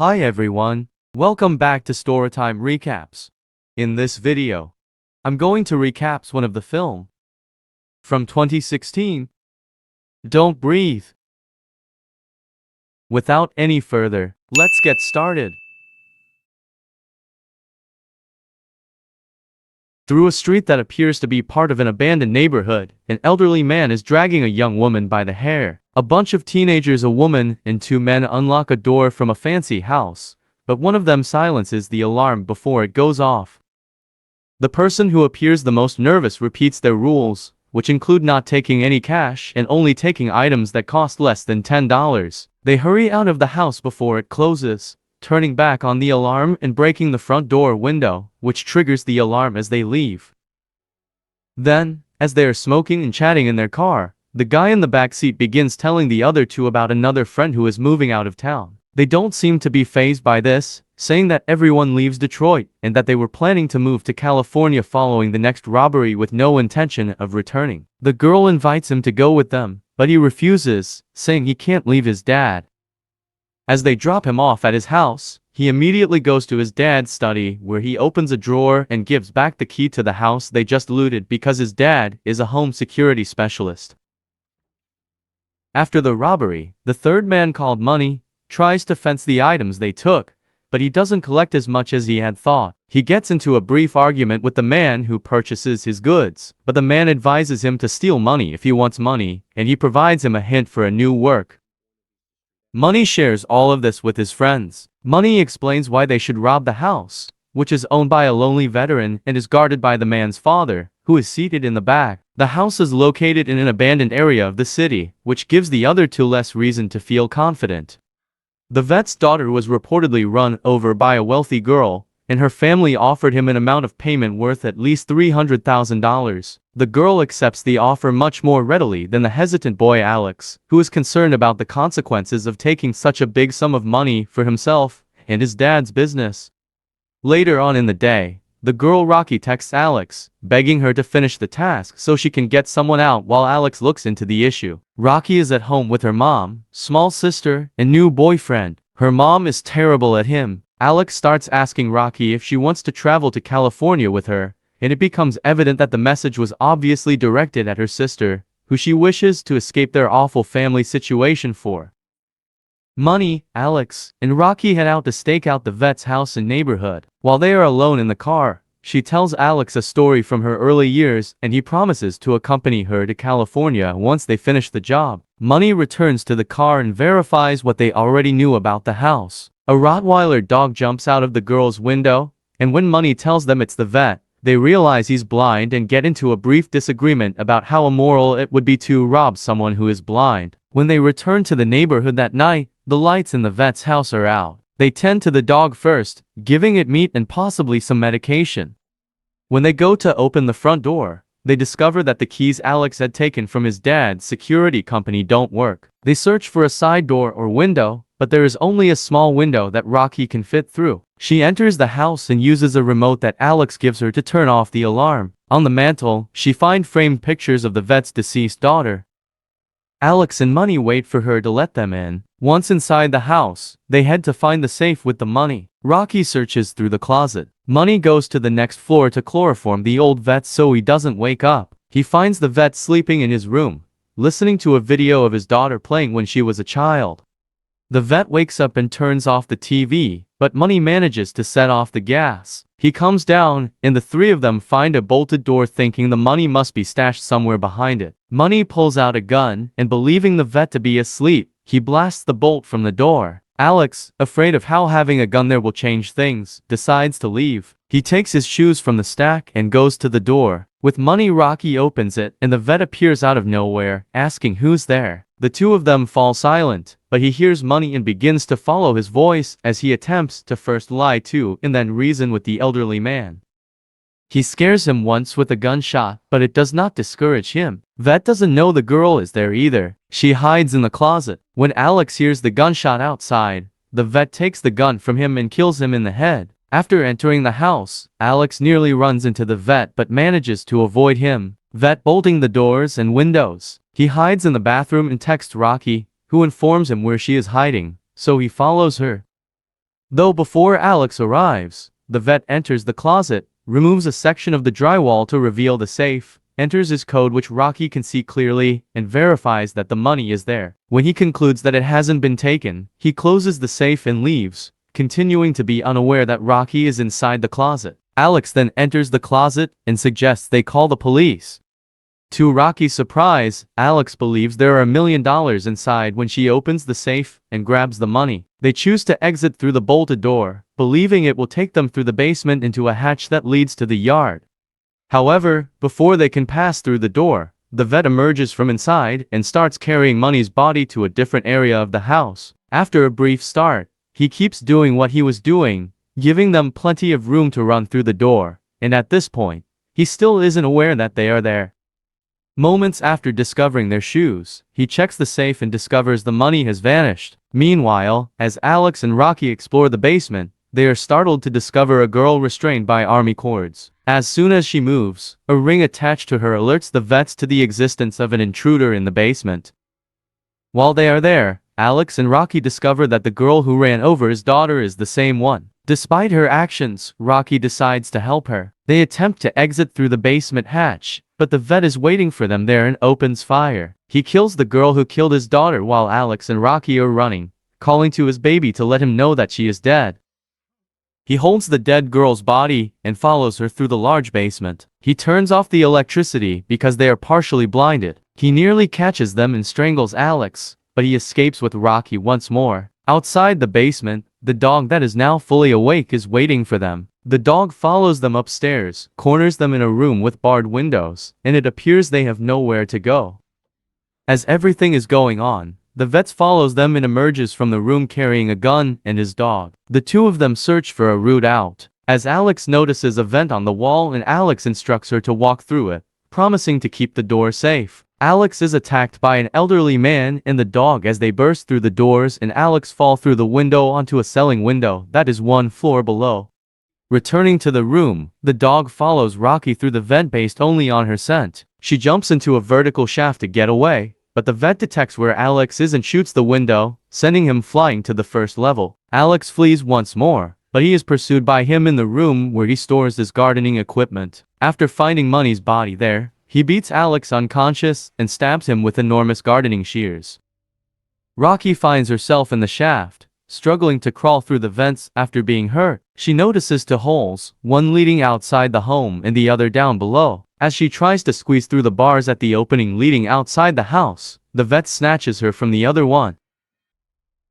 Hi everyone, welcome back to Storytime Recaps. In this video, I'm going to recap one of the film from 2016, Don't Breathe. Without any further, let's get started. Through a street that appears to be part of an abandoned neighborhood, an elderly man is dragging a young woman by the hair. A bunch of teenagers, a woman, and two men unlock a door from a fancy house, but one of them silences the alarm before it goes off. The person who appears the most nervous repeats their rules, which include not taking any cash and only taking items that cost less than $10. They hurry out of the house before it closes, turning back on the alarm and breaking the front door window, which triggers the alarm as they leave. Then, as they are smoking and chatting in their car, the guy in the back seat begins telling the other two about another friend who is moving out of town. They don't seem to be fazed by this, saying that everyone leaves Detroit and that they were planning to move to California following the next robbery with no intention of returning. The girl invites him to go with them, but he refuses, saying he can't leave his dad. As they drop him off at his house, he immediately goes to his dad's study where he opens a drawer and gives back the key to the house they just looted because his dad is a home security specialist. After the robbery, the third man, called Money, tries to fence the items they took, but he doesn't collect as much as he had thought. He gets into a brief argument with the man who purchases his goods, but the man advises him to steal money if he wants money, and he provides him a hint for a new work. Money shares all of this with his friends. Money explains why they should rob the house, which is owned by a lonely veteran and is guarded by the man's father, who is seated in the back. The house is located in an abandoned area of the city, which gives the other two less reason to feel confident. The vet's daughter was reportedly run over by a wealthy girl, and her family offered him an amount of payment worth at least $300,000. The girl accepts the offer much more readily than the hesitant boy Alex, who is concerned about the consequences of taking such a big sum of money for himself and his dad's business. Later on in the day, the girl Rocky texts Alex, begging her to finish the task so she can get someone out while Alex looks into the issue. Rocky is at home with her mom, small sister, and new boyfriend. Her mom is terrible at him. Alex starts asking Rocky if she wants to travel to California with her, and it becomes evident that the message was obviously directed at her sister, who she wishes to escape their awful family situation for. Money, Alex, and Rocky head out to stake out the vet's house and neighborhood. While they are alone in the car, she tells Alex a story from her early years and he promises to accompany her to California once they finish the job. Money returns to the car and verifies what they already knew about the house. A Rottweiler dog jumps out of the girl's window, and when Money tells them it's the vet, they realize he's blind and get into a brief disagreement about how immoral it would be to rob someone who is blind. When they return to the neighborhood that night, the lights in the vet's house are out. They tend to the dog first, giving it meat and possibly some medication. When they go to open the front door, they discover that the keys Alex had taken from his dad's security company don't work. They search for a side door or window, but there is only a small window that Rocky can fit through. She enters the house and uses a remote that Alex gives her to turn off the alarm. On the mantle, she finds framed pictures of the vet's deceased daughter. Alex and Money wait for her to let them in. Once inside the house, they head to find the safe with the money. Rocky searches through the closet. Money goes to the next floor to chloroform the old vet so he doesn't wake up. He finds the vet sleeping in his room, listening to a video of his daughter playing when she was a child. The vet wakes up and turns off the TV, but Money manages to set off the gas. He comes down, and the three of them find a bolted door thinking the money must be stashed somewhere behind it. Money pulls out a gun, and believing the vet to be asleep, he blasts the bolt from the door. Alex, afraid of how having a gun there will change things, decides to leave. He takes his shoes from the stack and goes to the door. With Money, Rocky opens it, and the vet appears out of nowhere, asking who's there. The two of them fall silent, but he hears Money and begins to follow his voice as he attempts to first lie to and then reason with the elderly man. He scares him once with a gunshot, but it does not discourage him. Vet doesn't know the girl is there either. She hides in the closet. When Alex hears the gunshot outside, the vet takes the gun from him and kills him in the head. After entering the house, Alex nearly runs into the vet but manages to avoid him. Vet bolting the doors and windows. He hides in the bathroom and texts Rocky, who informs him where she is hiding, so he follows her. Though before Alex arrives, the vet enters the closet, removes a section of the drywall to reveal the safe, enters his code which Rocky can see clearly, and verifies that the money is there. When he concludes that it hasn't been taken, he closes the safe and leaves, continuing to be unaware that Rocky is inside the closet. Alex then enters the closet and suggests they call the police. To Rocky's surprise, Alex believes there are $1 million inside when she opens the safe and grabs the money. They choose to exit through the bolted door, believing it will take them through the basement into a hatch that leads to the yard. However, before they can pass through the door, the vet emerges from inside and starts carrying Money's body to a different area of the house. After a brief start, he keeps doing what he was doing, giving them plenty of room to run through the door, and at this point, he still isn't aware that they are there. Moments after discovering their shoes, he checks the safe and discovers the money has vanished. Meanwhile, as Alex and Rocky explore the basement, they are startled to discover a girl restrained by army cords. As soon as she moves, a ring attached to her alerts the vets to the existence of an intruder in the basement. While they are there, Alex and Rocky discover that the girl who ran over his daughter is the same one. Despite her actions, Rocky decides to help her. They attempt to exit through the basement hatch, but the vet is waiting for them there and opens fire. He kills the girl who killed his daughter while Alex and Rocky are running, calling to his baby to let him know that she is dead. He holds the dead girl's body and follows her through the large basement. He turns off the electricity because they are partially blinded. He nearly catches them and strangles Alex, but he escapes with Rocky once more. Outside the basement, the dog that is now fully awake is waiting for them. The dog follows them upstairs, corners them in a room with barred windows, and it appears they have nowhere to go. As everything is going on, the vet follows them and emerges from the room carrying a gun and his dog. The two of them search for a route out, as Alex notices a vent on the wall and Alex instructs her to walk through it, promising to keep the door safe. Alex is attacked by an elderly man and the dog as they burst through the doors and Alex fall through the window onto a celling window that is one floor below. Returning to the room, the dog follows Rocky through the vent based only on her scent. She jumps into a vertical shaft to get away, but the vet detects where Alex is and shoots the window, sending him flying to the first level. Alex flees once more, but he is pursued by him in the room where he stores his gardening equipment. After finding Money's body there, he beats Alex unconscious and stabs him with enormous gardening shears. Rocky finds herself in the shaft, struggling to crawl through the vents after being hurt. She notices two holes, one leading outside the home and the other down below. As she tries to squeeze through the bars at the opening leading outside the house, the vet snatches her from the other one.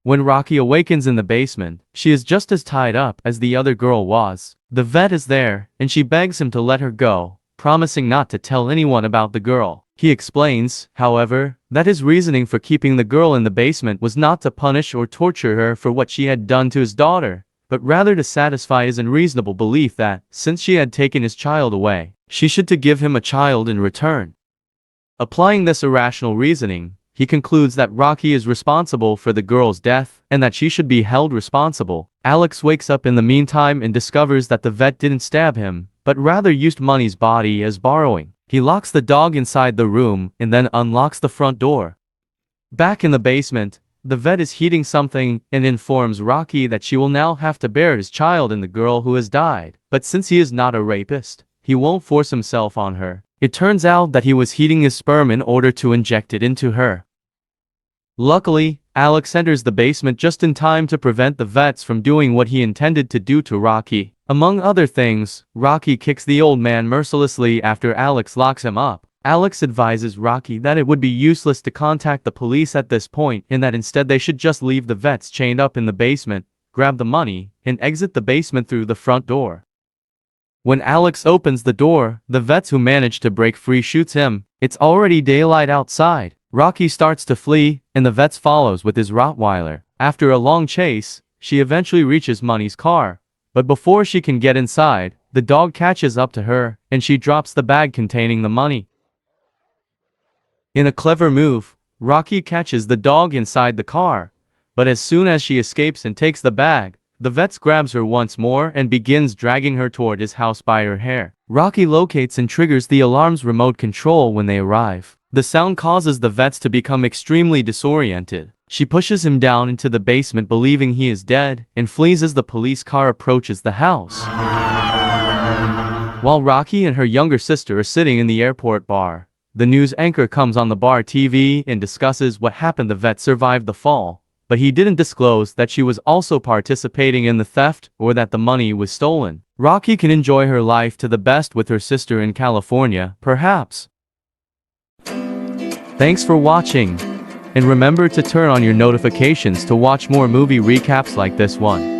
When Rocky awakens in the basement, she is just as tied up as the other girl was. The vet is there, and she begs him to let her go, promising not to tell anyone about the girl. He explains, however, that his reasoning for keeping the girl in the basement was not to punish or torture her for what she had done to his daughter, but rather to satisfy his unreasonable belief that, since she had taken his child away, she should to give him a child in return. Applying this irrational reasoning, he concludes that Rocky is responsible for the girl's death and that she should be held responsible. Alex wakes up in the meantime and discovers that the vet didn't stab him, but rather used Money's body as borrowing. He locks the dog inside the room and then unlocks the front door. Back in the basement, the vet is heating something and informs Rocky that she will now have to bear his child and the girl who has died. But since he is not a rapist, he won't force himself on her. It turns out that he was heating his sperm in order to inject it into her. Luckily, Alex enters the basement just in time to prevent the vets from doing what he intended to do to Rocky. Among other things, Rocky kicks the old man mercilessly after Alex locks him up. Alex advises Rocky that it would be useless to contact the police at this point and that instead they should just leave the vets chained up in the basement, grab the money, and exit the basement through the front door. When Alex opens the door, the vets who manage to break free shoots him. It's already daylight outside. Rocky starts to flee, and the vets follows with his Rottweiler. After a long chase, she eventually reaches Money's car. But before she can get inside, the dog catches up to her, and she drops the bag containing the money. In a clever move, Rocky catches the dog inside the car, but as soon as she escapes and takes the bag, the vets grabs her once more and begins dragging her toward his house by her hair. Rocky locates and triggers the alarm's remote control when they arrive. The sound causes the vets to become extremely disoriented. She pushes him down into the basement believing he is dead, and flees as the police car approaches the house. While Rocky and her younger sister are sitting in the airport bar, the news anchor comes on the bar TV and discusses what happened. The vet survived the fall, but he didn't disclose that she was also participating in the theft or that the money was stolen. Rocky can enjoy her life to the best with her sister in California, perhaps. Thanks for watching, and remember to turn on your notifications to watch more movie recaps like this one.